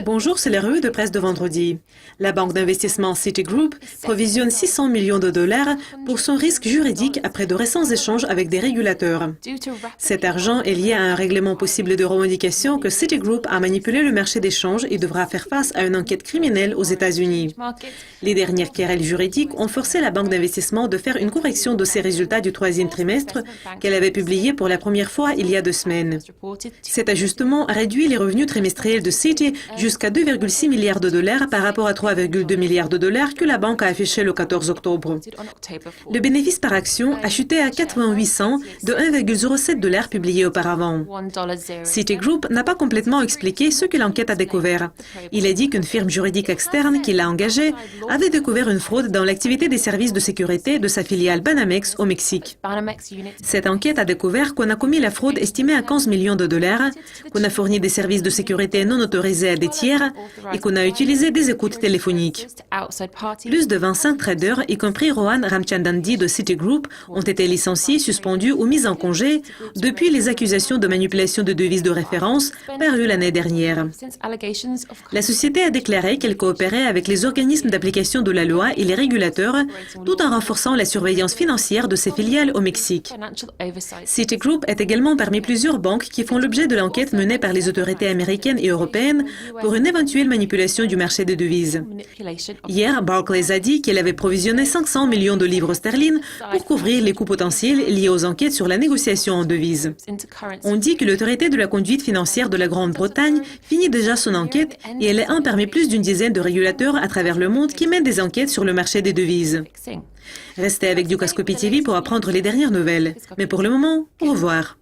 Bonjour, c'est la revue de presse de vendredi. La banque d'investissement Citigroup provisionne 600 millions de dollars pour son risque juridique après de récents échanges avec des régulateurs. Cet argent est lié à un règlement possible de revendication que Citigroup a manipulé le marché des changes et devra faire face à une enquête criminelle aux États-Unis. Les dernières querelles juridiques ont forcé la banque d'investissement de faire une correction de ses résultats du troisième trimestre qu'elle avait publié pour la première fois il y a 2 semaines. Cet ajustement a réduit les revenus trimestriels de Citi jusqu'à 2,6 milliards de dollars par rapport à 3,2 milliards de dollars que la banque a affiché le 14 octobre. Le bénéfice par action a chuté à 88 cents de 1,07 $ publié auparavant. Citigroup n'a pas complètement expliqué ce que l'enquête a découvert. Il a dit qu'une firme juridique externe qui l'a engagé avait découvert une fraude dans l'activité des services de sécurité de sa filiale Banamex au Mexique. Cette enquête a découvert qu'on a commis la fraude estimée à 15 millions de dollars, qu'on a fourni des services de sécurité non autorisés à des tiers et qu'on a utilisé des écoutes téléphoniques. Plus de 25 traders, y compris Rohan Ramchandani de Citigroup, ont été licenciés, suspendus ou mis en congé depuis les accusations de manipulation de devises de référence parues l'année dernière. La société a déclaré qu'elle coopérait avec les organismes d'application de la loi et les régulateurs, tout en renforçant la surveillance financière de ses filiales au Mexique. Citigroup est également parmi plusieurs banques qui font l'objet de l'enquête menée par les autorités américaines et européennes pour une éventuelle manipulation du marché des devises. Hier, Barclays a dit qu'elle avait provisionné 500 millions de livres sterling pour couvrir les coûts potentiels liés aux enquêtes sur la négociation en devises. On dit que l'autorité de la conduite financière de la Grande-Bretagne finit déjà son enquête et elle est un parmi plus d'une dizaine de régulateurs à travers le monde qui mènent des enquêtes sur le marché des devises. Restez avec Dukascopy TV pour apprendre les dernières nouvelles. Mais pour le moment, au revoir.